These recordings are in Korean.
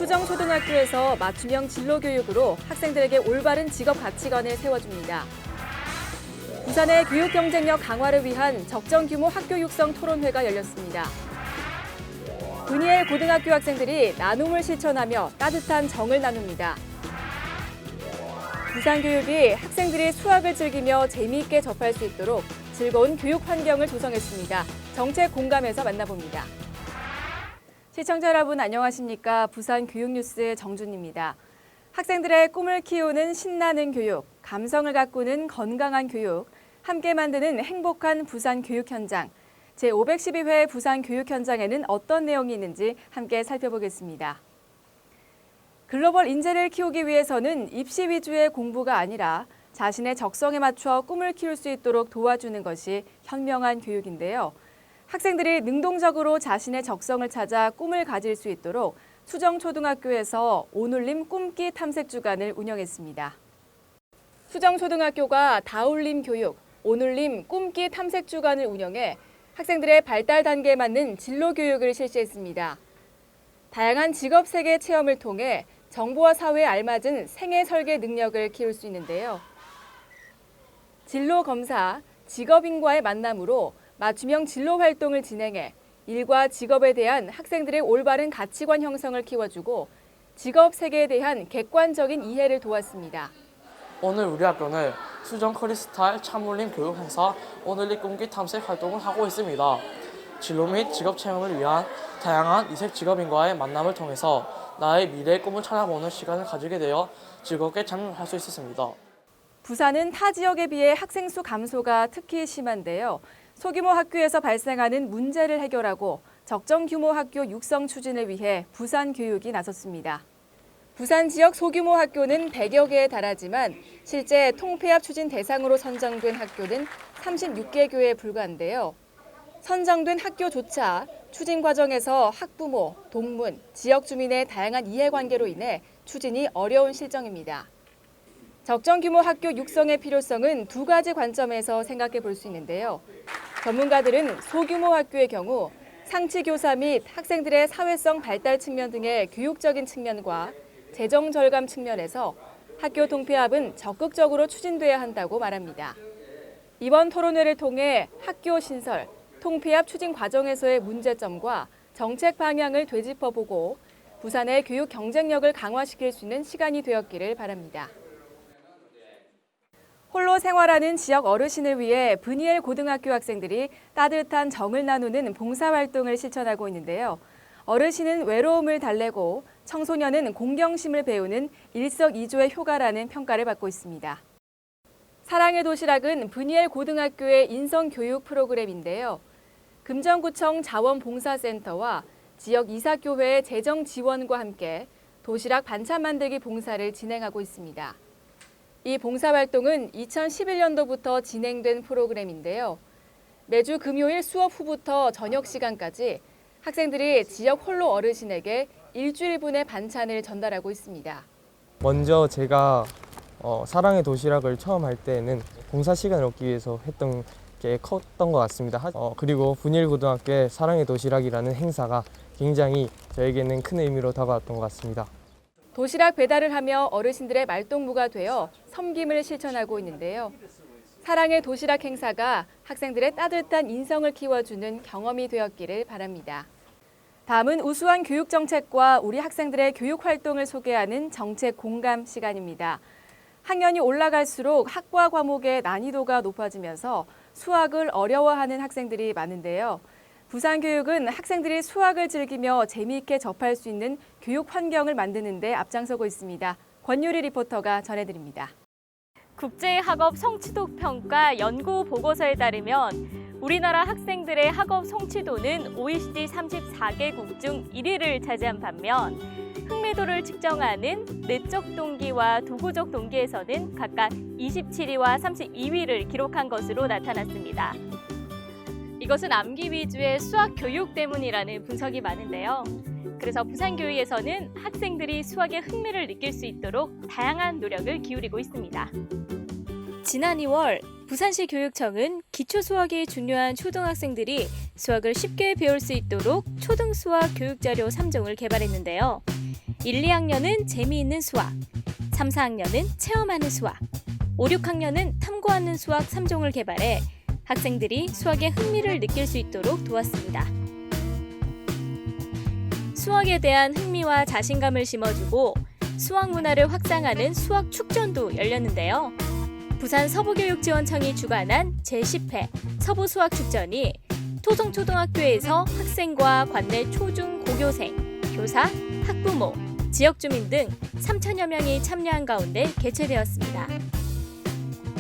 수정초등학교에서 맞춤형 진로교육으로 학생들에게 올바른 직업 가치관을 세워줍니다. 부산의 교육 경쟁력 강화를 위한 적정 규모 학교 육성 토론회가 열렸습니다. 브니엘 고등학교 학생들이 나눔을 실천하며 따뜻한 정을 나눕니다. 부산교육이 학생들이 수학을 즐기며 재미있게 접할 수 있도록 즐거운 교육 환경을 조성했습니다. 정책 공감에서 만나봅니다. 시청자 여러분 안녕하십니까? 부산 교육뉴스의 정준입니다. 학생들의 꿈을 키우는 신나는 교육, 감성을 가꾸는 건강한 교육, 함께 만드는 행복한 부산 교육 현장. 제512회 부산 교육 현장에는 어떤 내용이 있는지 함께 살펴보겠습니다. 글로벌 인재를 키우기 위해서는 입시 위주의 공부가 아니라 자신의 적성에 맞춰 꿈을 키울 수 있도록 도와주는 것이 현명한 교육인데요. 학생들이 능동적으로 자신의 적성을 찾아 꿈을 가질 수 있도록 수정초등학교에서 오눌림 꿈기 탐색 주간을 운영했습니다. 수정초등학교가 다울림 교육, 오눌림 꿈기 탐색 주간을 운영해 학생들의 발달 단계에 맞는 진로 교육을 실시했습니다. 다양한 직업 세계 체험을 통해 정보와 사회에 알맞은 생애 설계 능력을 키울 수 있는데요. 진로 검사, 직업인과의 만남으로 맞춤형 진로 활동을 진행해 일과 직업에 대한 학생들의 올바른 가치관 형성을 키워주고 직업 세계에 대한 객관적인 이해를 도왔습니다. 오늘 우리 학교는 수정 크리스탈 참울림 교육 행사 오늘리 꿈기 탐색 활동을 하고 있습니다. 진로 및 직업 체험을 위한 다양한 이색 직업인과의 만남을 통해서 나의 미래의 꿈을 찾아보는 시간을 가지게 되어 즐겁게 참여할 수 있었습니다. 부산은 타 지역에 비해 학생 수 감소가 특히 심한데요. 소규모 학교에서 발생하는 문제를 해결하고 적정 규모 학교 육성 추진을 위해 부산 교육이 나섰습니다. 부산 지역 소규모 학교는 100여 개에 달하지만 실제 통폐합 추진 대상으로 선정된 학교는 36개 교에 불과한데요. 선정된 학교조차 추진 과정에서 학부모, 동문, 지역 주민의 다양한 이해관계로 인해 추진이 어려운 실정입니다. 적정 규모 학교 육성의 필요성은 두 가지 관점에서 생각해 볼 수 있는데요. 전문가들은 소규모 학교의 경우 상치 교사 및 학생들의 사회성 발달 측면 등의 교육적인 측면과 재정 절감 측면에서 학교 통폐합은 적극적으로 추진돼야 한다고 말합니다. 이번 토론회를 통해 학교 신설, 통폐합 추진 과정에서의 문제점과 정책 방향을 되짚어보고 부산의 교육 경쟁력을 강화시킬 수 있는 시간이 되었기를 바랍니다. 홀로 생활하는 지역 어르신을 위해 브니엘 고등학교 학생들이 따뜻한 정을 나누는 봉사활동을 실천하고 있는데요. 어르신은 외로움을 달래고 청소년은 공경심을 배우는 일석이조의 효과라는 평가를 받고 있습니다. 사랑의 도시락은 브니엘 고등학교의 인성교육 프로그램인데요. 금정구청 자원봉사센터와 지역 이사교회의 재정 지원과 함께 도시락 반찬 만들기 봉사를 진행하고 있습니다. 이 봉사활동은 2011년도부터 진행된 프로그램인데요. 매주 금요일 수업 후부터 저녁 시간까지 학생들이 지역 홀로 어르신에게 일주일분의 반찬을 전달하고 있습니다. 먼저 제가 사랑의 도시락을 처음 할 때는 봉사 시간을 얻기 위해서 했던 게 컸던 것 같습니다. 그리고 분일 고등학교의 사랑의 도시락이라는 행사가 굉장히 저에게는 큰 의미로 다가왔던 것 같습니다. 도시락 배달을 하며 어르신들의 말동무가 되어 섬김을 실천하고 있는데요. 사랑의 도시락 행사가 학생들의 따뜻한 인성을 키워주는 경험이 되었기를 바랍니다. 다음은 우수한 교육 정책과 우리 학생들의 교육 활동을 소개하는 정책 공감 시간입니다. 학년이 올라갈수록 학과 과목의 난이도가 높아지면서 수학을 어려워하는 학생들이 많은데요. 부산교육은 학생들이 수학을 즐기며 재미있게 접할 수 있는 교육 환경을 만드는 데 앞장서고 있습니다. 권유리 리포터가 전해드립니다. 국제학업 성취도 평가 연구 보고서에 따르면 우리나라 학생들의 학업 성취도는 OECD 34개국 중 1위를 차지한 반면 흥미도를 측정하는 내적 동기와 도구적 동기에서는 각각 27위와 32위를 기록한 것으로 나타났습니다. 이것은 암기 위주의 수학 교육 때문이라는 분석이 많은데요. 그래서 부산교육에서는 학생들이 수학에 흥미를 느낄 수 있도록 다양한 노력을 기울이고 있습니다. 지난 2월 부산시 교육청은 기초수학이 중요한 초등학생들이 수학을 쉽게 배울 수 있도록 초등수학 교육자료 3종을 개발했는데요. 1, 2학년은 재미있는 수학, 3, 4학년은 체험하는 수학, 5, 6학년은 탐구하는 수학 3종을 개발해 학생들이 수학에 흥미를 느낄 수 있도록 도왔습니다. 수학에 대한 흥미와 자신감을 심어주고 수학 문화를 확산하는 수학 축전도 열렸는데요. 부산 서부교육지원청이 주관한 제10회 서부수학축전이 토성초등학교에서 학생과 관내 초중 고교생, 교사, 학부모, 지역주민 등 3천여 명이 참여한 가운데 개최되었습니다.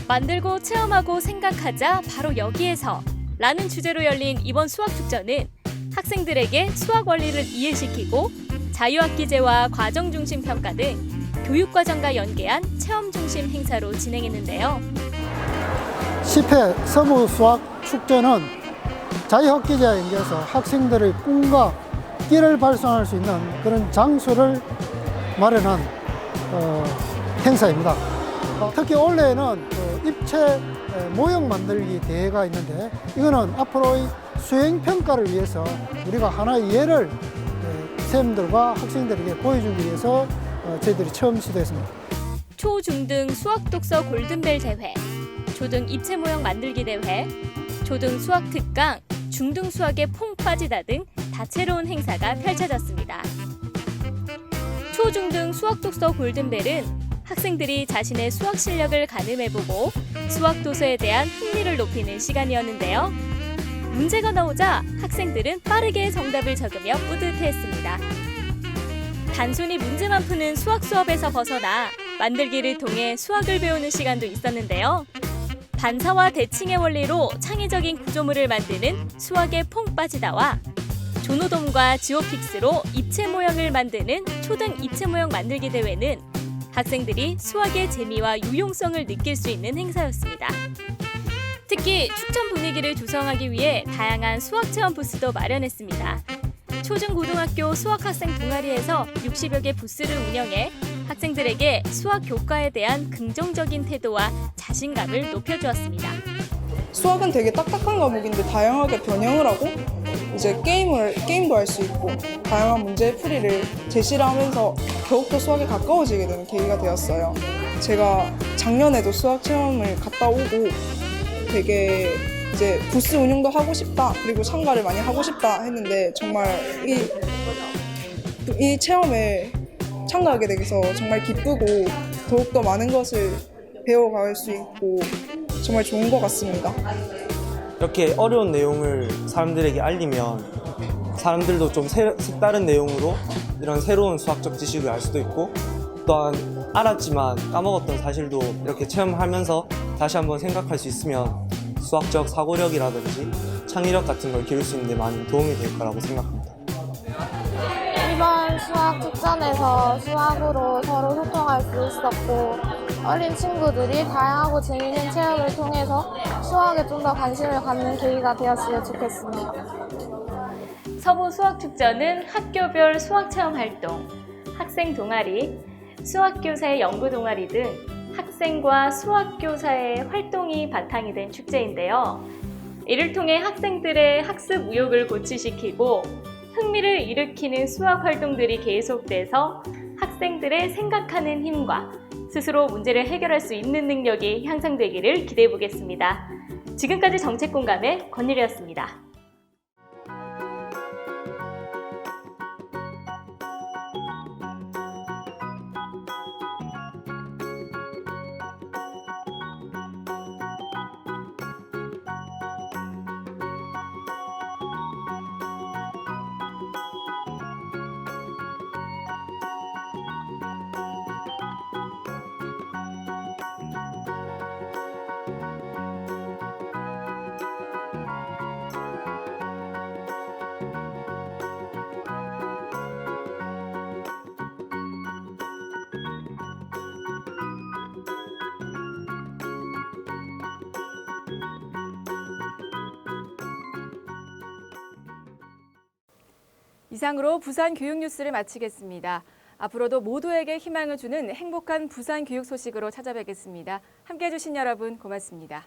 만들고 체험하고 생각하자 바로 여기에서 라는 주제로 열린 이번 수학축전은 학생들에게 수학 원리를 이해시키고 자유학기제와 과정중심 평가 등 교육과정과 연계한 체험중심 행사로 진행했는데요. 10회 서부수학축전은 자유학기제와 연계해서 학생들의 꿈과 끼를 발산할 수 있는 그런 장소를 마련한 행사입니다. 특히 올해는 입체 모형 만들기 대회가 있는데 이거는 앞으로의 수행평가를 위해서 우리가 하나의 예를 선생님들과 학생들에게 보여주기 위해서 저희들이 처음 시도했습니다. 초, 중 등 수학 독서 골든벨 대회, 초등 입체 모형 만들기 대회, 초등 수학 특강, 중등 수학에 퐁 빠지다 등 다채로운 행사가 펼쳐졌습니다. 초, 중 등 수학 독서 골든벨은 학생들이 자신의 수학 실력을 가늠해보고 수학 도서에 대한 흥미를 높이는 시간이었는데요. 문제가 나오자 학생들은 빠르게 정답을 적으며 뿌듯해했습니다. 단순히 문제만 푸는 수학 수업에서 벗어나 만들기를 통해 수학을 배우는 시간도 있었는데요. 반사와 대칭의 원리로 창의적인 구조물을 만드는 수학의 퐁 빠지다와 조노돔과 지오픽스로 입체 모형을 만드는 초등 입체 모형 만들기 대회는 학생들이 수학의 재미와 유용성을 느낄 수 있는 행사였습니다. 특히 축전 분위기를 조성하기 위해 다양한 수학 체험 부스도 마련했습니다. 초중고등학교 수학학생 동아리에서 60여 개 부스를 운영해 학생들에게 수학 교과에 대한 긍정적인 태도와 자신감을 높여주었습니다. 수학은 되게 딱딱한 과목인데 다양하게 변형을 하고 이제 게임도 할 수 있고 다양한 문제풀이를 제시를 하면서 더욱더 수학에 가까워지게 되는 계기가 되었어요. 제가 작년에도 수학 체험을 갔다 오고 되게 이제 부스 운영도 하고 싶다 그리고 참가를 많이 하고 싶다 했는데 정말 이 체험에 참가하게 돼서 정말 기쁘고 더욱더 많은 것을 배워갈 수 있고 정말 좋은 것 같습니다. 이렇게 어려운 내용을 사람들에게 알리면 사람들도 좀 색다른 내용으로 이런 새로운 수학적 지식을 알 수도 있고 또한 알았지만 까먹었던 사실도 이렇게 체험하면서 다시 한번 생각할 수 있으면 수학적 사고력이라든지 창의력 같은 걸 기를 수 있는 데 많이 도움이 될 거라고 생각합니다. 이번 수학 축전에서 수학으로 서로 소통할 수 있었고 어린 친구들이 다양하고 재미있는 체험을 통해서 수학에 좀 더 관심을 갖는 계기가 되었으면 좋겠습니다. 서부 수학축전은 학교별 수학체험 활동, 학생 동아리, 수학교사의 연구 동아리 등 학생과 수학교사의 활동이 바탕이 된 축제인데요. 이를 통해 학생들의 학습 의욕을 고취시키고 흥미를 일으키는 수학 활동들이 계속돼서 학생들의 생각하는 힘과 스스로 문제를 해결할 수 있는 능력이 향상되기를 기대해 보겠습니다. 지금까지 정책공감의 권유리였습니다. 이상으로 부산 교육 뉴스를 마치겠습니다. 앞으로도 모두에게 희망을 주는 행복한 부산 교육 소식으로 찾아뵙겠습니다. 함께해 주신 여러분 고맙습니다.